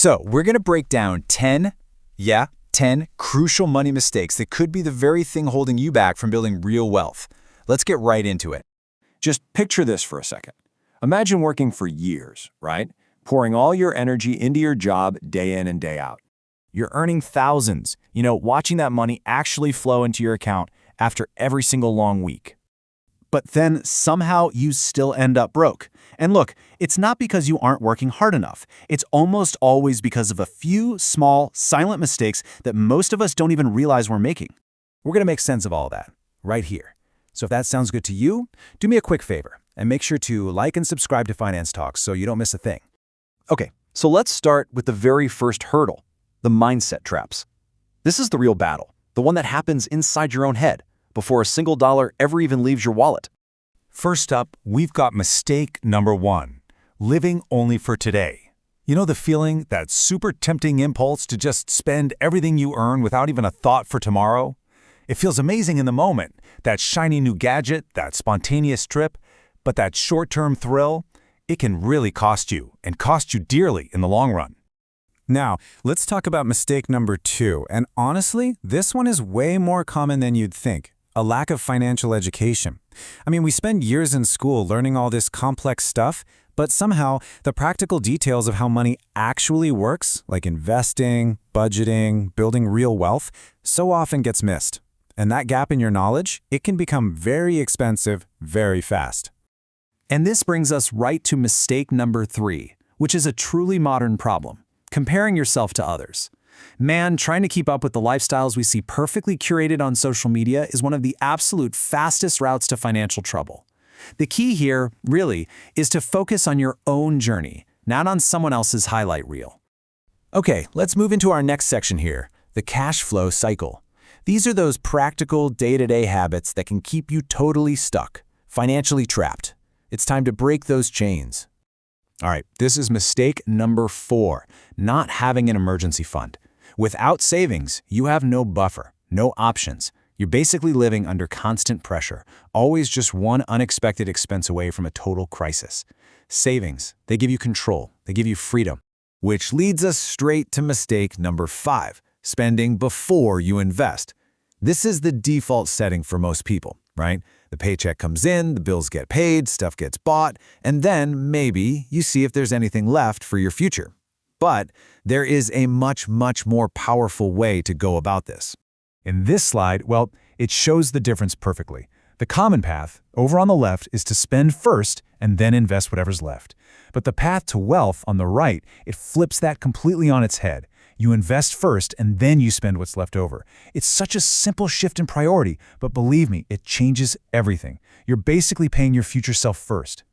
So we're going to break down 10 crucial money mistakes that could be the very thing holding you back from building real wealth. Let's get right into it. Just picture this for a second. Imagine working for years, right? Pouring all your energy into your job day in and day out. You're earning thousands, watching that money actually flow into your account after every single long week. But then somehow you still end up broke. And look, it's not because you aren't working hard enough. It's almost always because of a few small, silent mistakes that most of us don't even realize we're making. We're going to make sense of all that right here. So if that sounds good to you, do me a quick favor and make sure to like and subscribe to Finance Talks so you don't miss a thing. Okay, so let's start with the very first hurdle, the mindset traps. This is the real battle, the one that happens inside your own head before a single dollar ever even leaves your wallet. First up, we've got mistake number 1, living only for today. You know the feeling, that super tempting impulse to just spend everything you earn without even a thought for tomorrow? It feels amazing in the moment, that shiny new gadget, that spontaneous trip, but that short-term thrill, it can really cost you, and cost you dearly in the long run. Now, let's talk about mistake number 2, and honestly, this one is way more common than you'd think. A lack of financial education. I mean, we spend years in school learning all this complex stuff, but somehow the practical details of how money actually works, like investing, budgeting, building real wealth, so often gets missed. And that gap in your knowledge, it can become very expensive very fast. And this brings us right to mistake number 3, which is a truly modern problem: comparing yourself to others. Man, trying to keep up with the lifestyles we see perfectly curated on social media is one of the absolute fastest routes to financial trouble. The key here, really, is to focus on your own journey, not on someone else's highlight reel. Okay, let's move into our next section here, the cash flow cycle. These are those practical day-to-day habits that can keep you totally stuck, financially trapped. It's time to break those chains. All right, this is mistake number 4, not having an emergency fund. Without savings, you have no buffer, no options. You're basically living under constant pressure, always just one unexpected expense away from a total crisis. Savings, they give you control, they give you freedom. Which leads us straight to mistake number 5, spending before you invest. This is the default setting for most people, right? The paycheck comes in, the bills get paid, stuff gets bought, and then maybe you see if there's anything left for your future. But there is a much more powerful way to go about this. In this slide, well, it shows the difference perfectly. The common path, over on the left, is to spend first and then invest whatever's left. But the path to wealth on the right, it flips that completely on its head. You invest first and then you spend what's left over. It's such a simple shift in priority, but believe me, it changes everything. You're basically paying your future self first.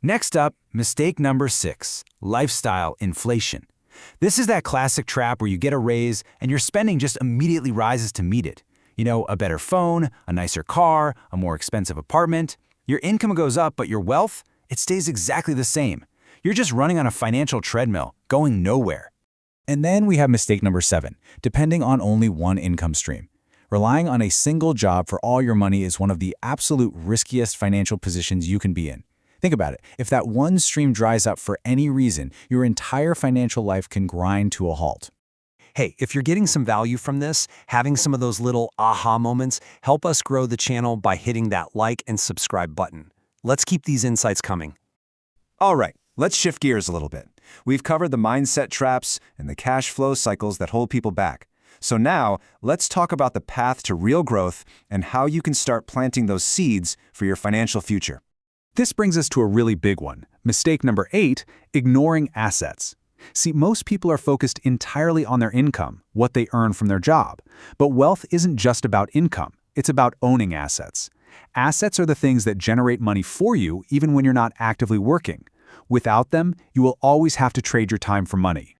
Next up, mistake number 6, lifestyle inflation. This is that classic trap where you get a raise and your spending just immediately rises to meet it. You know, a better phone, a nicer car, a more expensive apartment. Your income goes up, but your wealth, it stays exactly the same. You're just running on a financial treadmill, going nowhere. And then we have mistake number 7, depending on only one income stream. Relying on a single job for all your money is one of the absolute riskiest financial positions you can be in. Think about it. If that one stream dries up for any reason, your entire financial life can grind to a halt. Hey, if you're getting some value from this, having some of those little aha moments, help us grow the channel by hitting that like and subscribe button. Let's keep these insights coming. All right, let's shift gears a little bit. We've covered the mindset traps and the cash flow cycles that hold people back. So now, let's talk about the path to real growth and how you can start planting those seeds for your financial future. This brings us to a really big one. Mistake number 8, ignoring assets. See, most people are focused entirely on their income, what they earn from their job. But wealth isn't just about income. It's about owning assets. Assets are the things that generate money for you even when you're not actively working. Without them, you will always have to trade your time for money.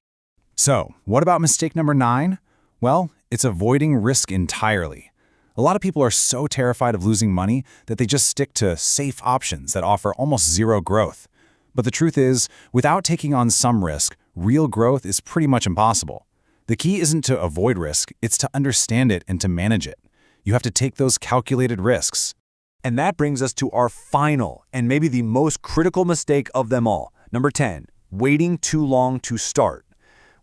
So, what about mistake number 9? Well, it's avoiding risk entirely. A lot of people are so terrified of losing money that they just stick to safe options that offer almost zero growth. But the truth is, without taking on some risk, real growth is pretty much impossible. The key isn't to avoid risk, it's to understand it and to manage it. You have to take those calculated risks. And that brings us to our final and maybe the most critical mistake of them all. Number 10, waiting too long to start.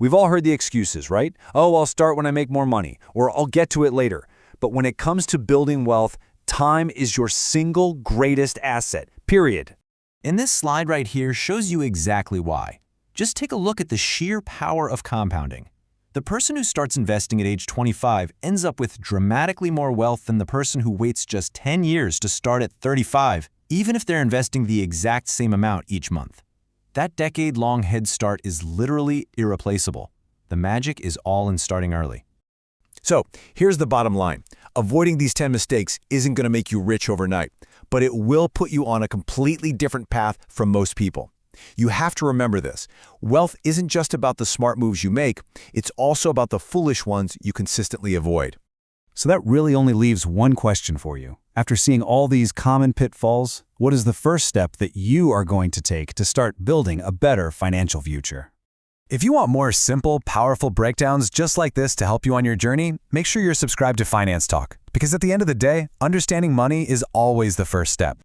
We've all heard the excuses, right? Oh, I'll start when I make more money, or I'll get to it later. But when it comes to building wealth, time is your single greatest asset, period. And this slide right here shows you exactly why. Just take a look at the sheer power of compounding. The person who starts investing at age 25 ends up with dramatically more wealth than the person who waits just 10 years to start at 35, even if they're investing the exact same amount each month. That decade-long head start is literally irreplaceable. The magic is all in starting early. So, here's the bottom line. Avoiding these 10 mistakes isn't going to make you rich overnight, but it will put you on a completely different path from most people. You have to remember this. Wealth isn't just about the smart moves you make, it's also about the foolish ones you consistently avoid. So that really only leaves one question for you. After seeing all these common pitfalls, what is the first step that you are going to take to start building a better financial future? If you want more simple, powerful breakdowns just like this to help you on your journey, make sure you're subscribed to Finance Talk, because at the end of the day, understanding money is always the first step.